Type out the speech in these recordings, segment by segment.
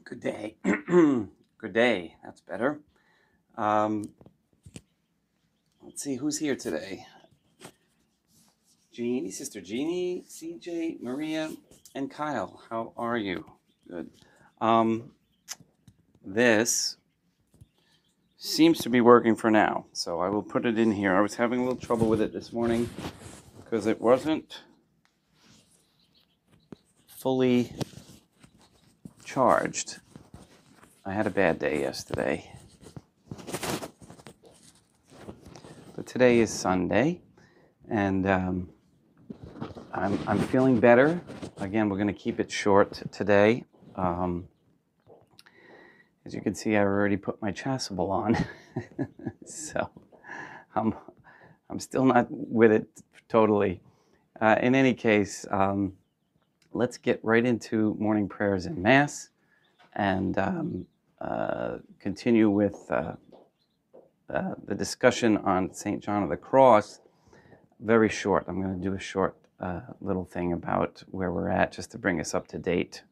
Good day. Good day. That's better. Um, let's see who's here today. Jeannie, Sister Jeannie, CJ, Maria, and Kyle. How are you? Good. Um, this seems to be working for now, so I will put it in here. I was having a little trouble with it this morning because it wasn't fully charged. I had a bad day yesterday. But today is Sunday, and I'm feeling better. Again, we're going to keep it short today. As you can see, I already put my chasuble on, so I'm still not with it totally. In any case, let's get right into morning prayers and Mass, and continue with the discussion on St. John of the Cross. Very short. I'm going to do a short little thing about where we're at, just to bring us up to date,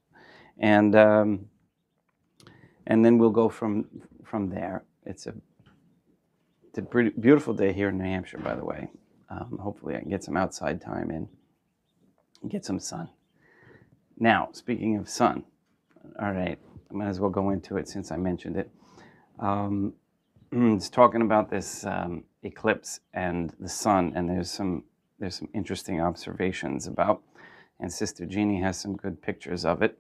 and then we'll go from there. It's a pretty beautiful day here in New Hampshire, by the way. Hopefully I can get some outside time in and get some sun. Now, speaking of sun, all right, I might as well go into it since I mentioned it. It's talking about this eclipse and the sun, and there's some interesting observations about, and Sister Jeannie has some good pictures of it.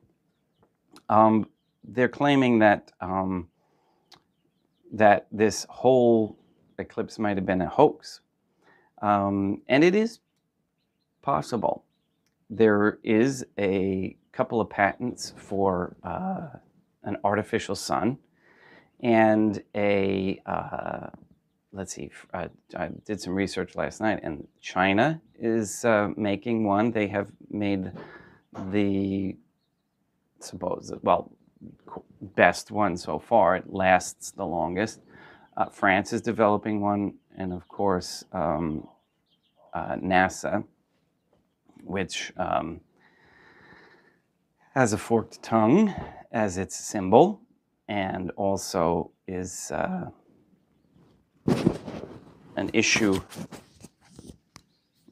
They're claiming that that this whole eclipse might have been a hoax, and it is possible. There is a couple of patents for an artificial sun, and let's see, I did some research last night, and China is making one. They have made the best one so far. It lasts the longest. France is developing one, and of course NASA, which has a forked tongue as its symbol, and also is an issue.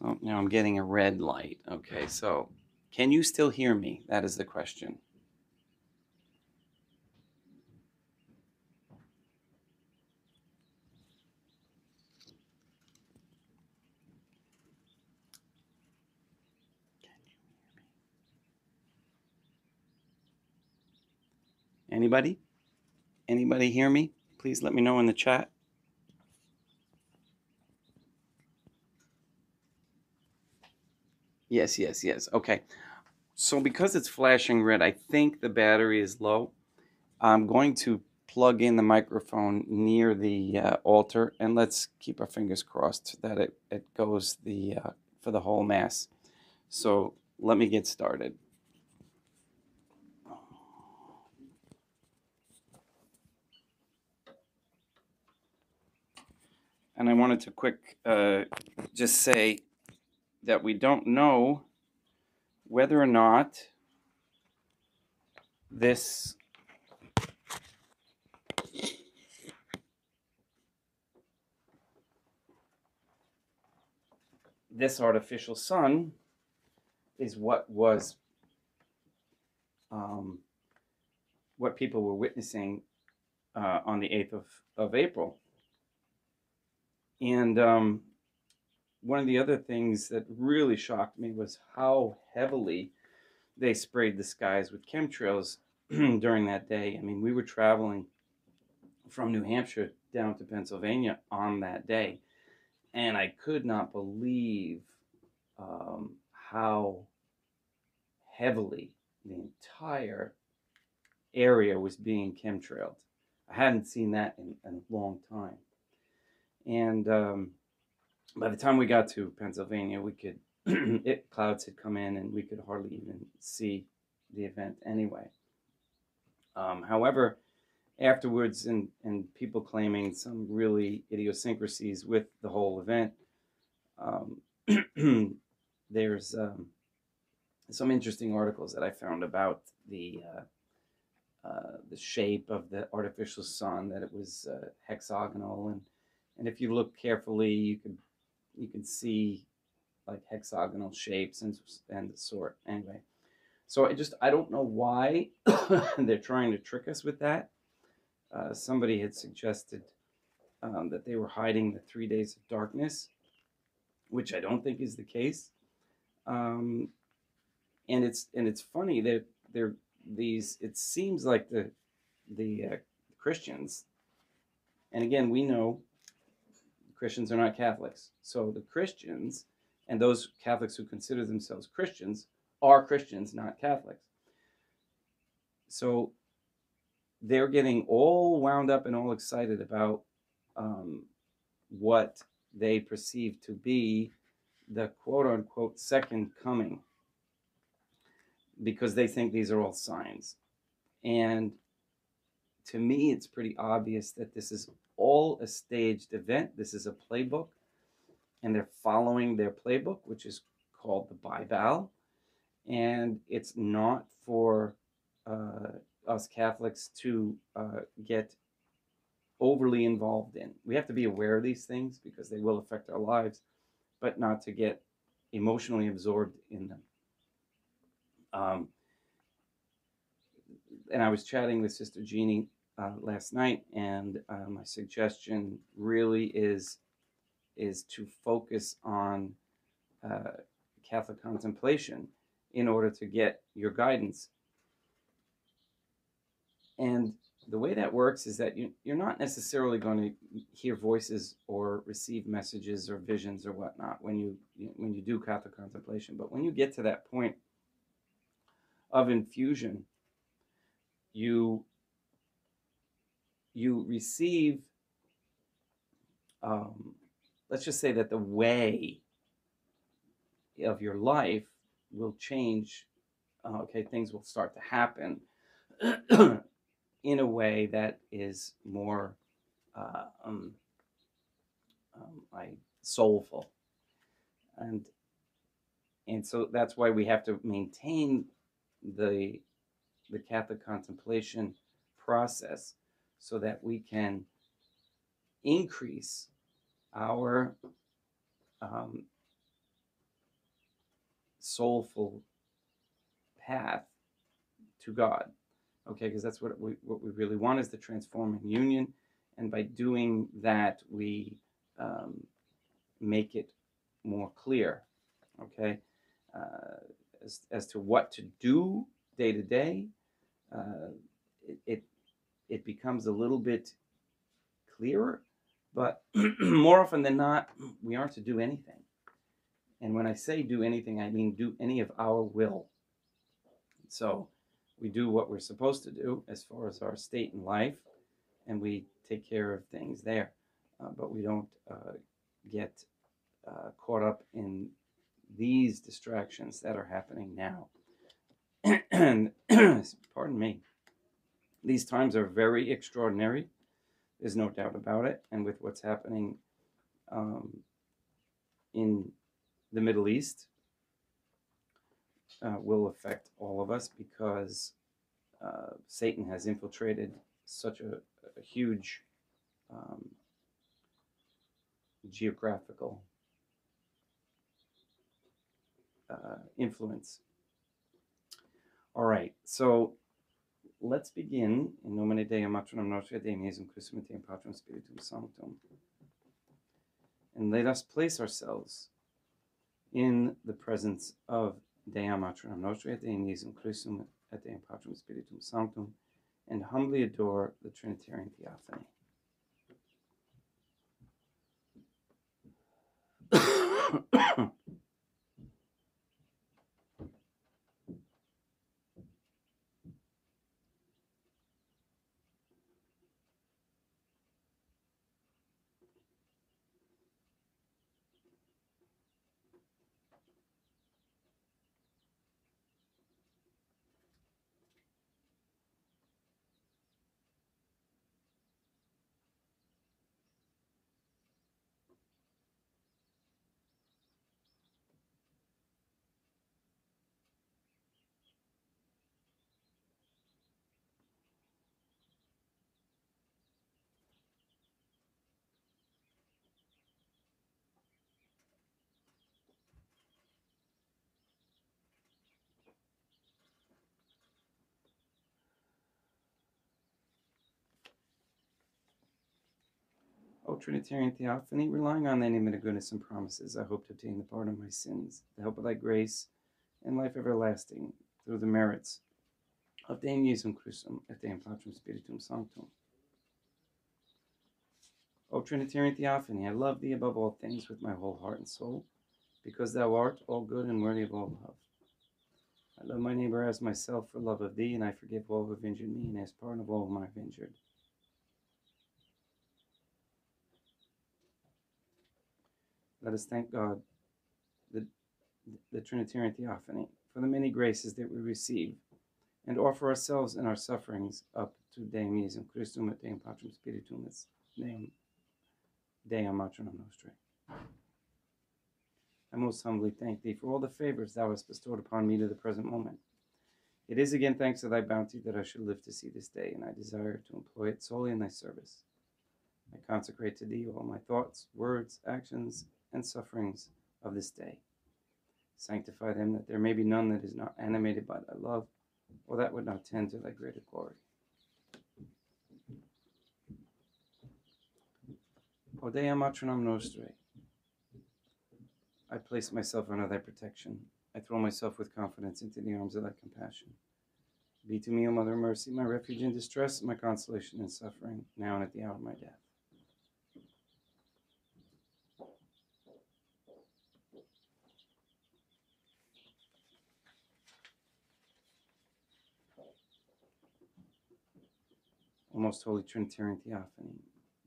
Oh, now I'm getting a red light. Okay, so can you still hear me? That is the question. Anybody? Anybody hear me? Please let me know in the chat. Yes. Okay. So because it's flashing red, I think the battery is low. I'm going to plug in the microphone near the altar, and let's keep our fingers crossed that it goes for the whole Mass. So let me get started. And I wanted to just say that we don't know whether or not this artificial sun is what people were witnessing on the 8th of April. And one of the other things that really shocked me was how heavily they sprayed the skies with chemtrails during that day. I mean, we were traveling from New Hampshire down to Pennsylvania on that day, and I could not believe how heavily the entire area was being chemtrailed. I hadn't seen that in a long time. And by the time we got to Pennsylvania, we could clouds had come in, and we could hardly even see the event anyway. However, afterwards, and people claiming some really idiosyncrasies with the whole event, there's some interesting articles that I found about the the shape of the artificial sun, that it was hexagonal, and if you look carefully, you can see like hexagonal shapes and the sort. Anyway, so I don't know why they're trying to trick us with that. Somebody had suggested that they were hiding the 3 days of darkness, which I don't think is the case. And it's funny that they're these. It seems like the Christians, and again, we know Christians are not Catholics. So the Christians and those Catholics who consider themselves Christians are Christians, not Catholics. So they're getting all wound up and all excited about what they perceive to be the quote unquote second coming, because they think these are all signs. And to me, it's pretty obvious that this is all a staged event. This is a playbook, and they're following their playbook, which is called the Bible. And it's not for us Catholics to get overly involved in. We have to be aware of these things because they will affect our lives, but not to get emotionally absorbed in them. And I was chatting with Sister Jeannie last night, and my suggestion really is to focus on Catholic contemplation in order to get your guidance. And the way that works is that you're not necessarily going to hear voices or receive messages or visions or whatnot when you do Catholic contemplation. But when you get to that point of infusion, you receive, let's just say that the way of your life will change. Okay, things will start to happen in a way that is more like soulful, and so that's why we have to maintain the Catholic contemplation process so that we can increase our soulful path to God. Okay, because that's what we really want, is the transforming union, and by doing that we make it more clear. Okay, as to what to do day to day, it becomes a little bit clearer, but more often than not, we aren't to do anything. And when I say do anything, I mean do any of our will. So we do what we're supposed to do as far as our state in life, and we take care of things there. But we don't get caught up in these distractions that are happening now. And pardon me, these times are very extraordinary. There's no doubt about it. And with what's happening in the Middle East, will affect all of us, because Satan has infiltrated such a huge geographical influence. All right, so let's begin. In nomine Dei, Matronum Nostri, Deum Iesum Christum, et Deum Patrum Spiritum Sanctum. And let us place ourselves in the presence of Dea Matronum Nostri, et Deum Iesum Christum, et Deum Patrum Spiritum Sanctum, and humbly adore the Trinitarian Theophany. O Trinitarian Theophany, relying on thy name and the goodness and promises, I hope to obtain the pardon of my sins, the help of thy grace, and life everlasting, through the merits of Deum Iesum Christum, et Deum Patrum Spiritum Sanctum. O Trinitarian Theophany, I love thee above all things with my whole heart and soul, because thou art all good and worthy of all love. I love my neighbor as myself for love of thee, and I forgive all who have injured me, and ask pardon of all whom I have injured. Let us thank God, the Trinitarian Theophany, for the many graces that we receive, and offer ourselves and our sufferings up to Deum Iesum Christum et Deum Patrum Spiritum et Deum Matronum Nostrae. I most humbly thank thee for all the favors thou hast bestowed upon me to the present moment. It is again thanks to thy bounty that I should live to see this day, and I desire to employ it solely in thy service. I consecrate to thee all my thoughts, words, actions, and sufferings of this day. Sanctify them, that there may be none that is not animated by thy love, or that would not tend to thy greater glory. O Deum Matronum Nostrae, I place myself under thy protection. I throw myself with confidence into the arms of thy compassion. Be to me, O Mother of Mercy, my refuge in distress, my consolation in suffering, now and at the hour of my death. O most holy Trinitarian Theophany,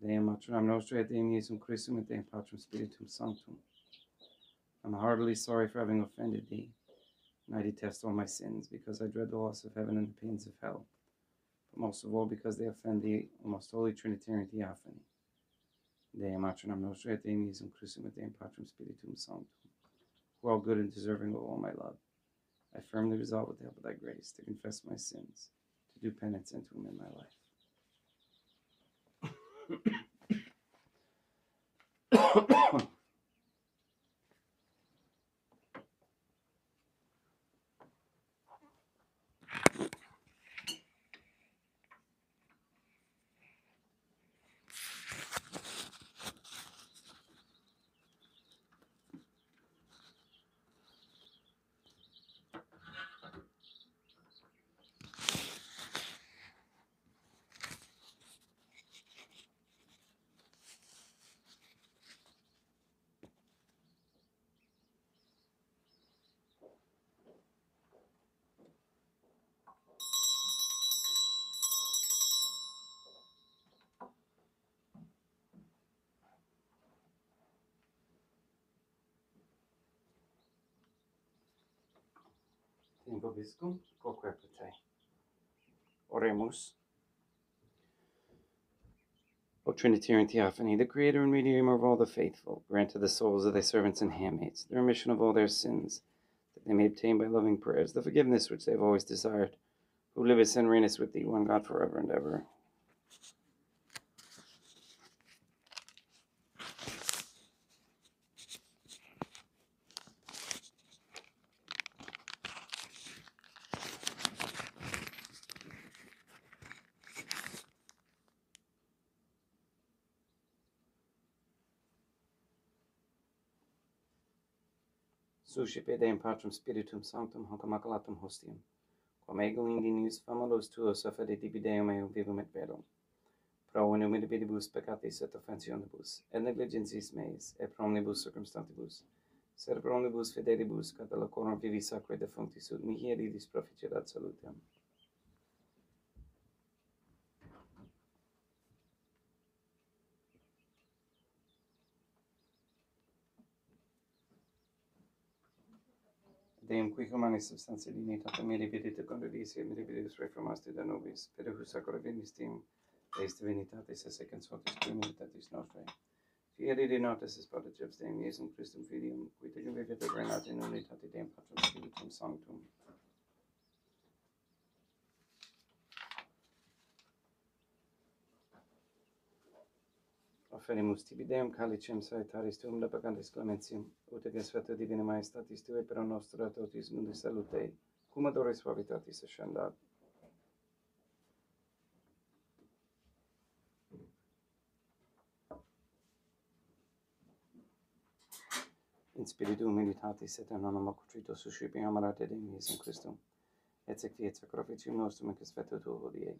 Deum Matronum Nostrae, et Deum Iesum Christum, et Deum Patrum Spiritum Sanctum. I am heartily sorry for having offended thee, and I detest all my sins, because I dread the loss of heaven and the pains of hell, but most of all because they offend thee, O most holy Trinitarian Theophany. Deum Matronum Nostrae, et Deum Iesum Christum, et Deum Patrum Spiritum Sanctum, who are good and deserving of all my love. I firmly resolve with the help of thy grace to confess my sins, to do penance, and to amend my life. Vobiscum, quoque apete. Oremus. O Trinitarian Theophany, the Creator and Mediator of all the faithful, grant to the souls of thy servants and handmaids the remission of all their sins, that they may obtain by loving prayers the forgiveness which they have always desired, who livest and reignest with thee, one God, forever and ever. Suscipe Deum Patrum Spiritum Sanctum, hoc Immaculatum Hostium, quam ego ingenius famulos tuos offede tibi Deum eum vivum et verum, pro in humilibus peccatis et offensionibus, et negligentis meis, et pro omnibus circumstantibus, sed pro omnibus fidelibus, cata locorum vivi sacre defunctis ut mihi eridis proficerat salutem. Deum qui humanis substantia dignitate mirabilite condivisi et mirabilis reformasti da nobis, per hus sacra vimistim, eis divinitatis esse consortis qui militatis nostrae. Fieri de notis es prodigios Deum Iesum Christum Filium, qui tecum vivit et reinat in unitate Deum Patrum Spiritum Sanctum. Offerimus tibi Deum calicem saetaris tuum da pagantis clementium, ut eg sfecto divina maestatis tue per nostra totis mundi salute, cum adoris suavitatis ascendat. in spiritu militatis et in anima contrito suscipi amarate Dei Iesum Christum, et sequiet sacrificium nostrum et vespeto tuo hodie.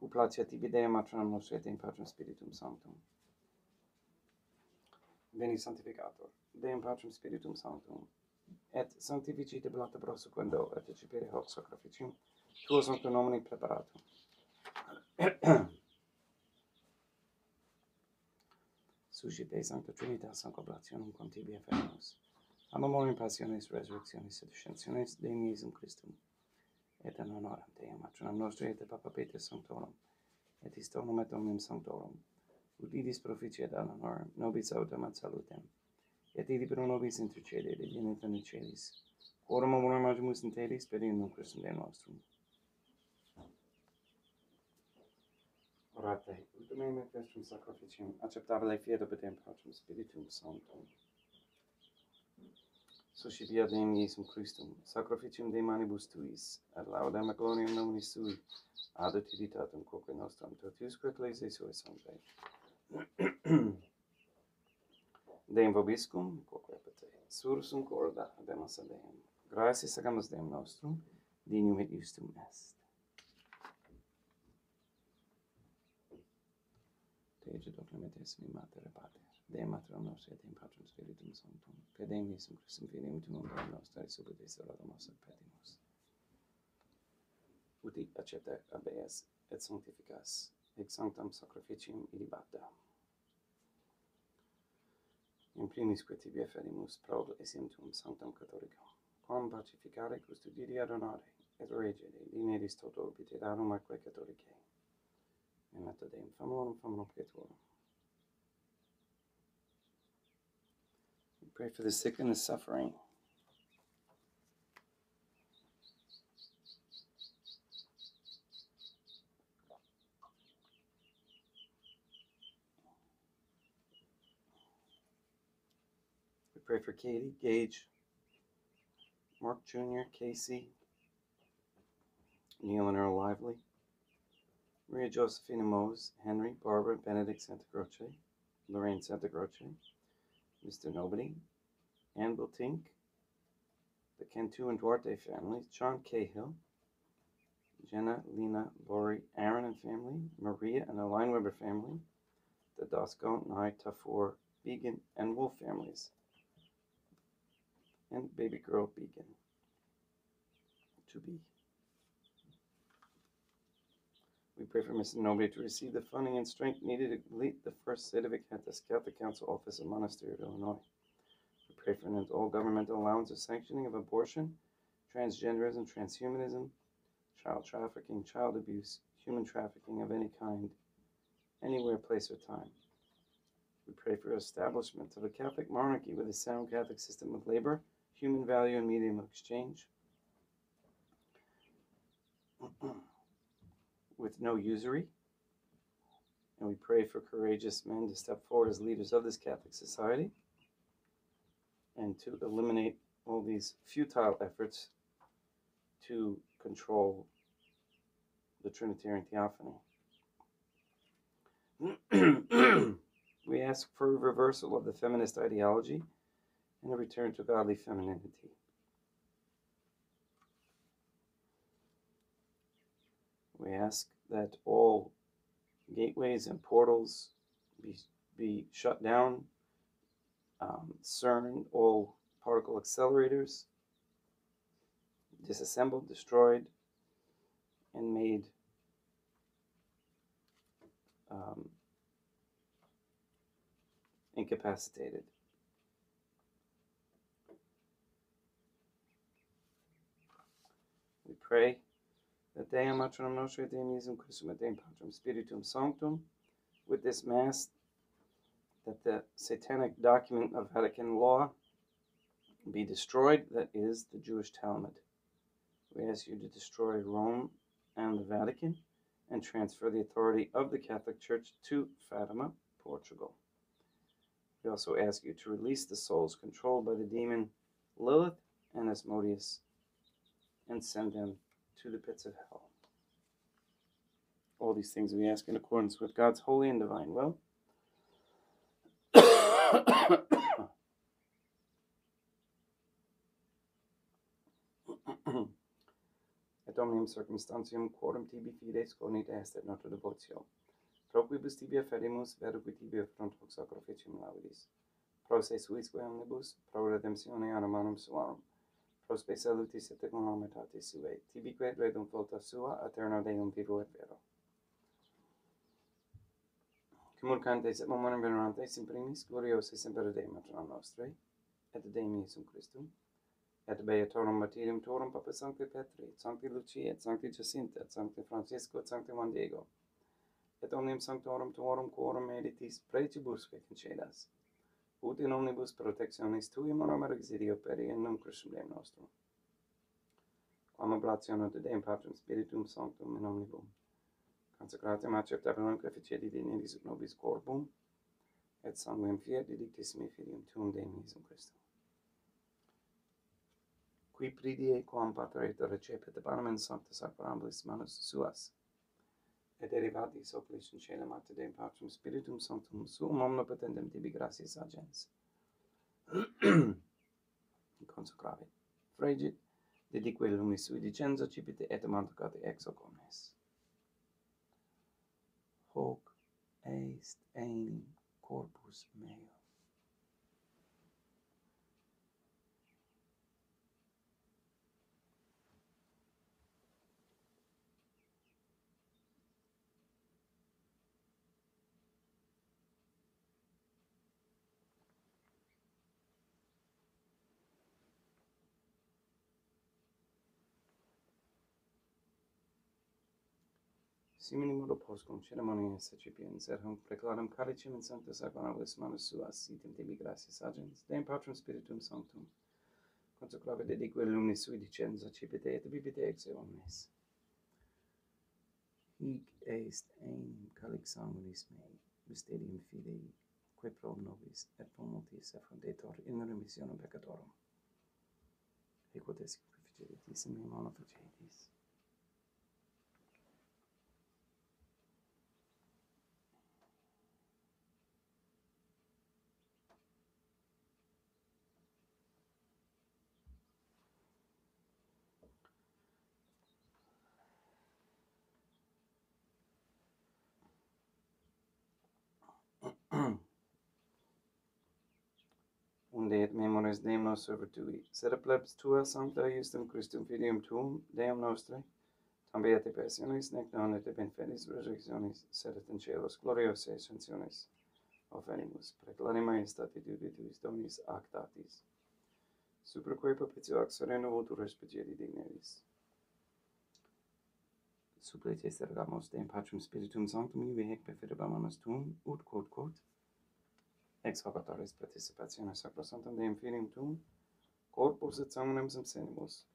U placia tibi Dei matronam nostri et in Patrum Spiritum Sanctum. Veni sanctificator, Deum Patrum Spiritum Sanctum, et sanctificite blata prosequendo, et ecipere hoc sacrificium, tuo sancto nomine preparatum. Suscipe Sancta Trinitas Sancoblationum quam tibi affermus. A memoriam passionis, resurrectionis et ascensionis Deum Iesum Christum, et in honoram Deum Matronam nostri et Papa Peter Sanctorum, et Histonum et Omnium Sanctorum, ut idis proficiat ad honorem nobis autem ad salutem, et idi pro nobis intercede et venit in celis, quorum memoriam agimus in telis per Deum Christum Deum nostrum. Orate, ut meum et vestrum sacrificium, acceptabile fiat ob Deum Patrum Spiritum Sanctum. Suscipia Deum Iesum Christum, sacrificium de manibus tuis, ad laudem et gloriam nominis sui, ad utilitatem quoque nostram totiusque ecclesiae suae sanctae. Deum vobiscum, quoque apete, sursum corda, abemus ad Deum. Gratias agamus Deum nostrum, dignum et justum est. Te doc limites mi mater et pater, Deum Matronam nostri et in Patrum Spiritum Sanctum, per Deum Iesum Christum filium tuum Deum nostri, subite salutamus et petimus. Uti accepta habeas et sanctificas, ex sanctam sacrificium ilibata. In primisque tibi afferimus pro ecclesiam tuum sanctam catholicum, quam pacificare custodire ad honore, et regere, dineris toto obitedarum atque catholicae. In meta Deum famulorum famulum pietuorum. We pray for the sick and the suffering. We pray for Katie, Gage, Mark Jr., Casey, Neil and Earl Lively, Maria Josephina Mose, Henry, Barbara, Benedict Santa Croce, Lorraine Santa Croce, Mr. Nobody, Anvil Tink, the Cantu and Duarte families, John Cahill, Jenna, Lena, Lori, Aaron and family, Maria and the Lineweber family, the Dosco, Nye, Tafur, Began, and Wolf families, and baby girl Began, to be. We pray for Mr. Nobody to receive the funding and strength needed to complete the first certificate at the Catholic Council Office of Monastery of Illinois. We pray for an end to all governmental allowance of sanctioning of abortion, transgenderism, transhumanism, child trafficking, child abuse, human trafficking of any kind, anywhere, place, or time. We pray for establishment of a Catholic monarchy with a sound Catholic system of labor, human value, and medium of exchange, with no usury. And we pray for courageous men to step forward as leaders of this Catholic society and to eliminate all these futile efforts to control the Trinitarian theophany. We ask for a reversal of the feminist ideology and a return to godly femininity. We ask that all gateways and portals be shut down, CERN, all particle accelerators, disassembled, destroyed, and made incapacitated. We pray that Deum Matronam nostri et Deum Iesum Christum et Deum Patrum Spiritum Sanctum, with this Mass, that the satanic document of Vatican law be destroyed, that is, the Jewish Talmud. We ask you to destroy Rome and the Vatican and transfer the authority of the Catholic Church to Fatima, Portugal. We also ask you to release the souls controlled by the demon Lilith and Asmodeus and send them to the pits of hell. All these things we ask in accordance with God's holy and divine will. et omnium circumstantium quorum tibi fides conit est et nota devotio. Pro quibus tibi afferimus, vero qui tibi affront hoc sacrificium laudis. Pro se suisque omnibus, pro redemptione animarum suarum, pro spe salutis et economitatis suae, tibique redum volta sua, aeterno Deum vivo et vero. Cumulcantes et momentum venerantes in primis, gloriose semper Deum matronam nostre, et Deum Iesum Christum, et beatorum martyrium torum Papa Sancti Petri, et Sancti Lucia, et Sancti Jacinta, et Sancti Francisco, et Sancti Juan Diego, et omnium sanctorum tuorum quorum meditis precibusque concedas, ut in omnibus protectionis tui monomer exidio peri in nom Christum Deum nostrum. Quam oblationem de Deum Patrum Spiritum Sanctum in omnibus consecratem acceptabulum efficiendi dignidis ut nobis corpum, et sanguinem fiat didictissimi Filium tuum Deum Iesum Christum. Qui pridie quam Pater et recepit abominum sancta sacramentis manus suas, et derivatis opelis in caelum ate Deum Patrum Spiritum Sanctum suum omnipotentem tibi gratias agens. Consecravit, fregit, dedique lumis sui dicenza cipite et mantecate ex hoc omnes. Hoc est enim corpus meo. Simini modo postcum ceremonia secipiens, et hunc precladam calicem in sancta sacramentis manus suas, sitem tibi gratias agens, Deum Patrum Spiritum Sanctum, consecravit dedique lumis sui dicenza cipite et bibite ex omnes. Hic est enim calix sanguinis mei, mysterium filii, quae pro nobis et pro multis effundetur in remissionem peccatorum. Hic ut est efficietis in me mono facietis. Unde et memores Deum nos servutui, sed a plebs tua sancta justum Christum Filium tuum, Deum nostre, tam beate passionis, nec non et in fidis resurrectionis, sed et in caelos gloriose ascensionis, offerimus, preclare maestati Dei tuis donis actatis, superque propitio ac sereno votur respicieri digneris. Supplice sergamus Deum Patrum Spiritum Sanctum ibi hec perfidebar manus tuum, ut quod, ex hoc autoris participationis sacrosanctum Deum Filium tuum, corpus et sanguinem subsenimus,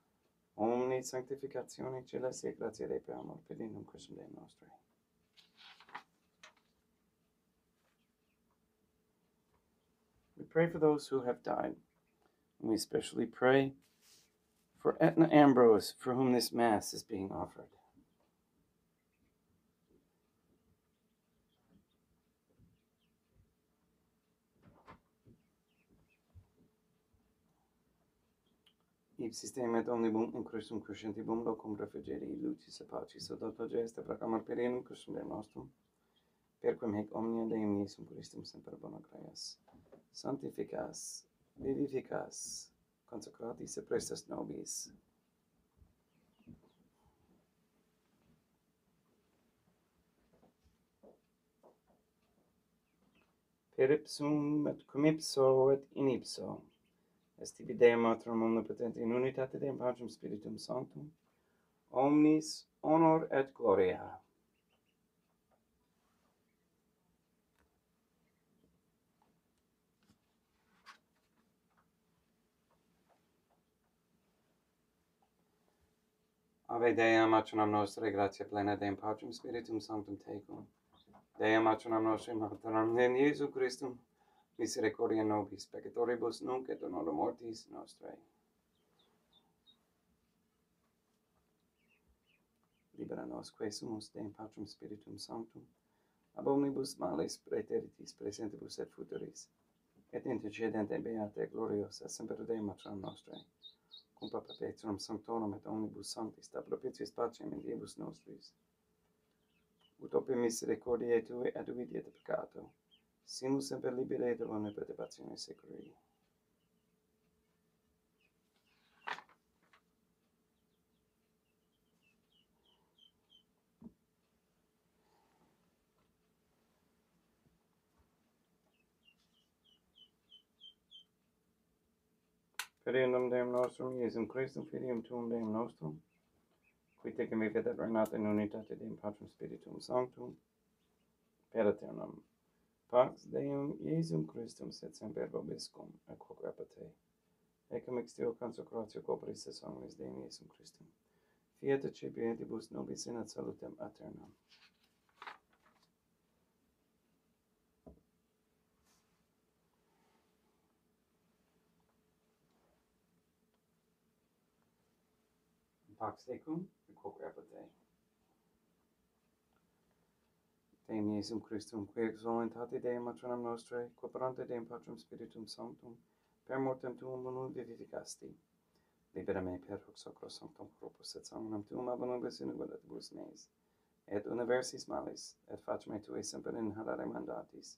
omni sanctificatione celesti et gratia Dei per amor pedinum Christum Deum nostre. We pray for those who have died. And we especially pray for Etna Ambrose, for whom this Mass is being offered. Ipsistem et omnibum in Christum crescentibum locum refugeri lucis et pacis et dota gesta per amor pedinum Christum Deum nostrum, per quem hec omnia Deum Iesum Christum semper bona gratias, sanctificas, vivificas, consecratis et prestas nobis. Per ipsum et cum ipso et in ipso, est tibi Deum Matrum omnipotenti in unitate Deum Patrum Spiritum Sanctum, omnis honor et gloria. Ave Deum matronam nostrae, gratia plena Deum Patrum Spiritum Sanctum tecum. Deum matronam nostrae, matronam Deum Iesu Christum, misericordia nobis peccatoribus nunc et in hora mortis nostrae. Libera nos quae sumus Deum Patrum Spiritum Sanctum, ab omnibus males praeteritis presentibus et futuris, et intercedente beate gloriosa semper Deum matronam nostrae, cum perpetuum sanctorum et omnibus sanctis, da propitiis pacem in Diebus nostris. Ut ope misericordiae Tue ad ubidiet peccato, simus semper libere de omne perturbatione seculi. Filium Deum nostrum, Iesum Christum, Filium Tuum Deum nostrum, qui tecum vivit et regnat in unitate Deum Patrum Spiritum Sanctum, per aeternum. Pax Deum Iesum Christum, sed semper vobiscum, et quoque apate. Ecum extio consecratio corporis et sanguis Deum Iesum Christum. Fiat eccipientibus nobis in et salutem aeternam. Pax tecum, et quoque apate. Deum Iesum Christum, qui ex voluntate Deum matronam nostrae, cooperante Deum Patrum Spiritum Sanctum, per mortem Tuum bonum vivificasti. Libera me per hoc sacro sanctum corpus et sanguinem Tuum ab nobis in ubidatibus meis, et universis malis, et fac me Tue semper inhalare mandatis,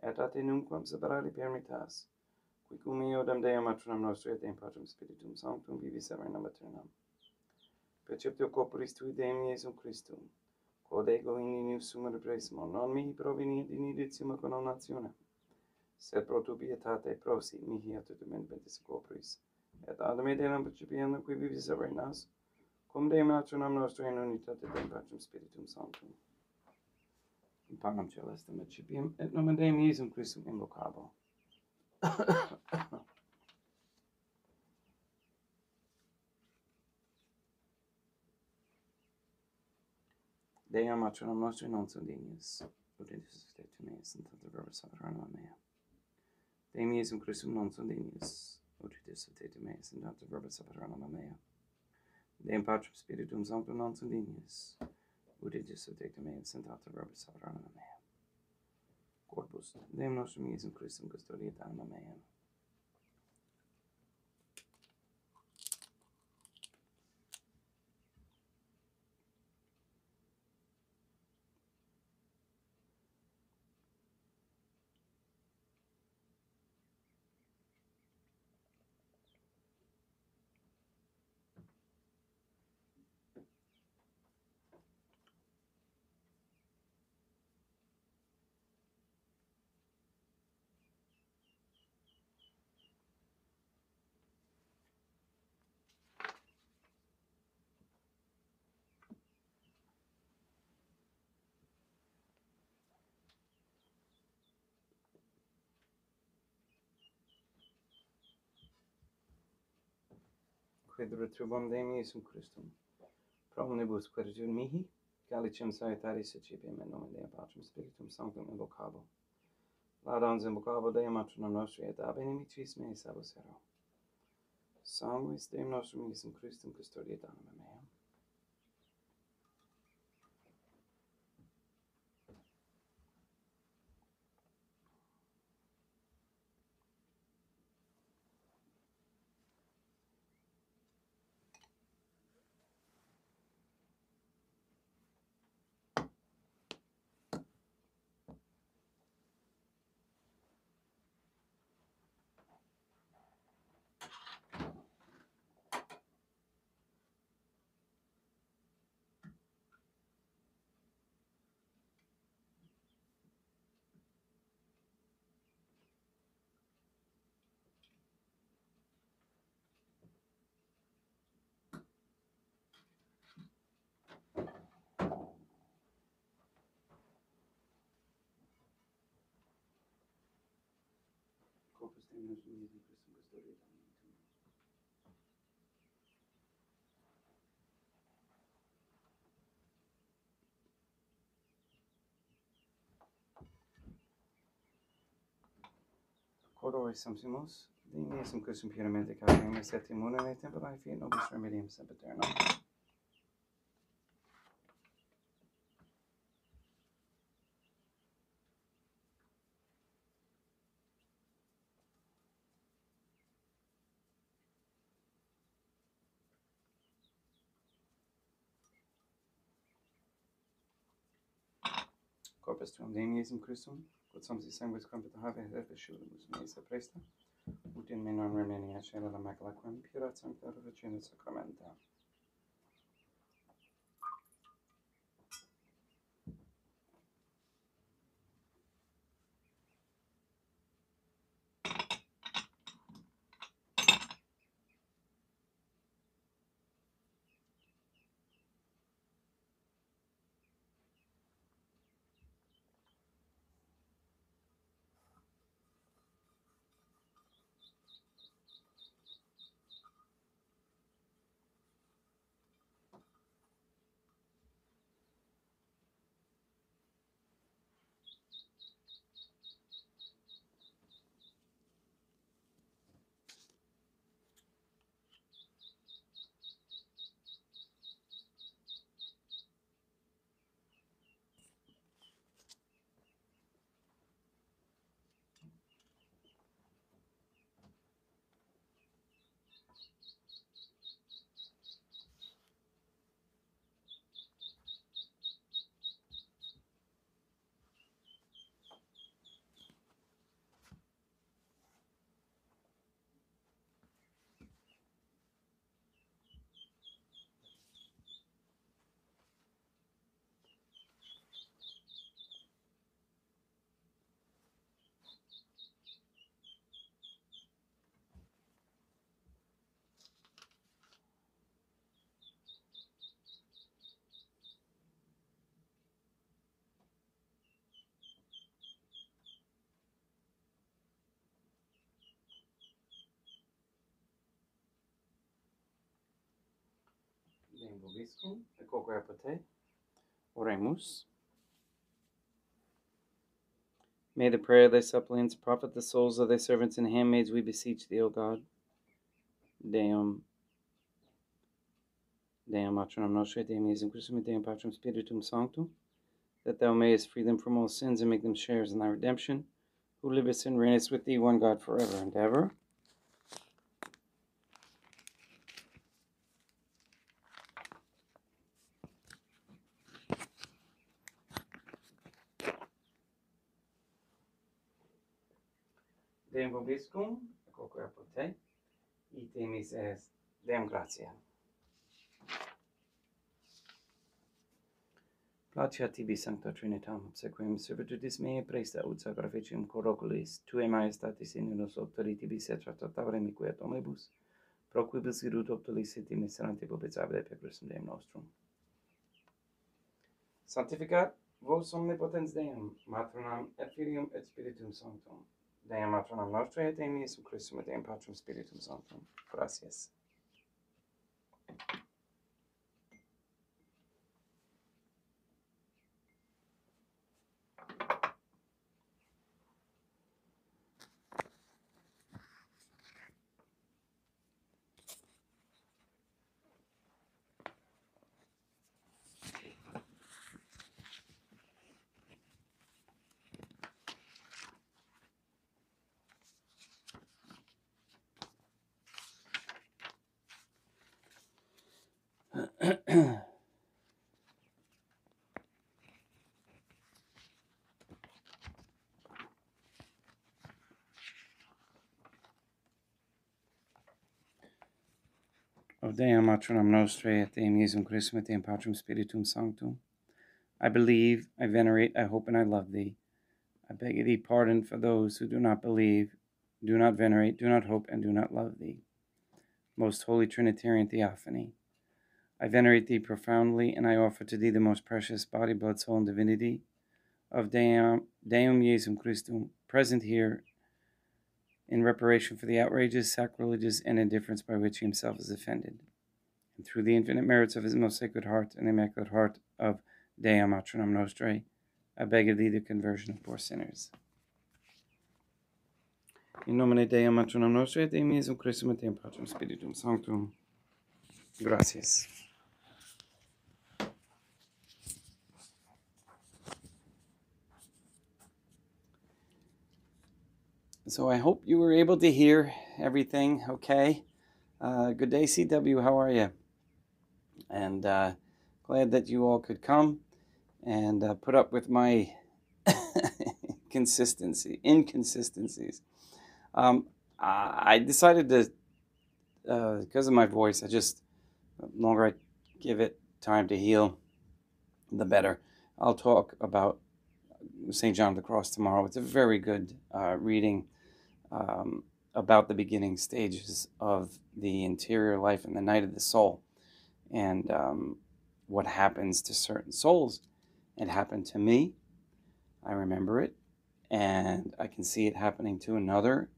et a Te nunquam separari permittas, qui cum iodem Deum matronam nostrae et Deum Patrum Spiritum Sanctum vivis et regnam aeternam. Perceptio corporis Tui Deum Iesum Christum, quod ego in inius sumere presimo, non mihi proveniet in editio coronationem, sed pro tu pietate prosi mihi attitutum in bentis corporis, et ad me Deum percipiendo qui vivis et regnas, cum Deum matronam nostrae in unitate Deum Patrum Spiritum Sanctum. In panem celestem et cipiem, et nomen Deum Iesum Christum invocabo. Deum matronam nostrae non sunt dignis, ut indis te meis, and tanta verba sacerana mea. Deum Iesum Christum non sunt dignis, ut indis te meis, and tanta verba sacerana mea. Deum Patrum Spiritum Sanctum non sunt dignis, ut indis te meis, and tanta verba sacerana mea. Corpus Deum nostrum Iesum Christum custodiet anima meam. Quid retrubam Deum Iesum Christum, pro omnibus queritur mihi, calicem salutaris excipiem in nomen Deum Patrum Spiritum Sanctum invocabo. Laudans invocabo Deum matronam nostrae et ab inimicis meis abus ero. Sanguis Deum nostrum Iesum Christum custodiet anima meam. Corpus Deum nostrum Iesum Christum custodiet anima meam. Cordore Sanctimus, Deum Iesum Christum puramente caudimus et immunere tempore fiat nobis remedium sempiternum. Corpus tuum Deum Iesum Christum, quod sumpsi sanguis compita have repersulimus meis presta, ut in me non remaining at la macula quam purat sancta regina sacramenta. Deum vobiscum, et quoque apote, oremus. May the prayer of thy suppliants profit the souls of thy servants and handmaids, we beseech thee, O God. Deum Matronum Nostrae, Deum Iesum Christum, et Deum Patrum Spiritum Sanctum, that thou mayest free them from all sins and make them sharers in thy redemption, who livest and reignest with thee, one God, forever and ever. Deum vobiscum, et quoque apote, ite mis est Deum gratia. Placia tibi, Sancta Trinitam, obsequim servitudis mea presta ut sacrificium corroculis, tuae majestatis in nos auctoritibus et tractatorem equiet omnibus, pro quibus irut optulis et miserante publicabile per Christum Deum nostrum. Sanctificat vos omnipotens Deum, Matronam et Filium et Spiritum Sanctum. Deum Matronam Nostrae et Deum Iesum Christum et Deum Patrum Spiritum Sanctum. Gratias. O Deum Matronam Nostrae et Deum Iesum Christum et Deum Patrum Spiritum Sanctum. I believe, I venerate, I hope, and I love thee. I beg of thee pardon for those who do not believe, do not venerate, do not hope, and do not love thee. Most Holy Trinitarian Theophany, I venerate thee profoundly, and I offer to thee the most precious body, blood, soul, and divinity of Deum Iesum Christum, present here in reparation for the outrages, sacrileges, and indifference by which he himself is offended. And through the infinite merits of his most sacred heart and immaculate heart of Deum Matronam Nostrae, I beg of thee the conversion of poor sinners. In nomine Deum Matronam Nostrae, Deum Iesum Christum et Deum Patrum Spiritum Sanctum. Gracias. So I hope you were able to hear everything okay. Good day, CW. How are you? And glad that you all could come and put up with my inconsistencies. I decided to, because of my voice, the longer I give it time to heal, the better. I'll talk about St. John of the Cross tomorrow. It's a very good reading um, about the beginning stages of the interior life and the night of the soul, and what happens to certain souls. It happened to me. I remember it, and I can see it happening to another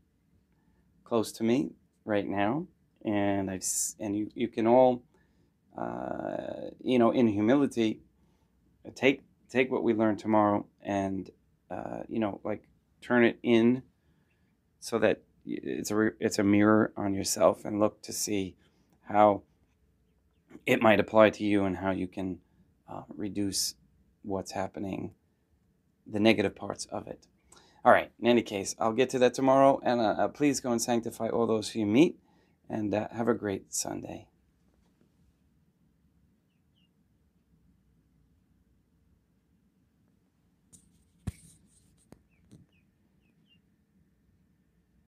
close to me right now. And you can all, in humility, take what we learn tomorrow and like turn it in so that it's a mirror on yourself, and look to see how it might apply to you and how you can reduce what's happening, the negative parts of it. All right, in any case, I'll get to that tomorrow, and please go and sanctify all those who you meet, and have a great Sunday.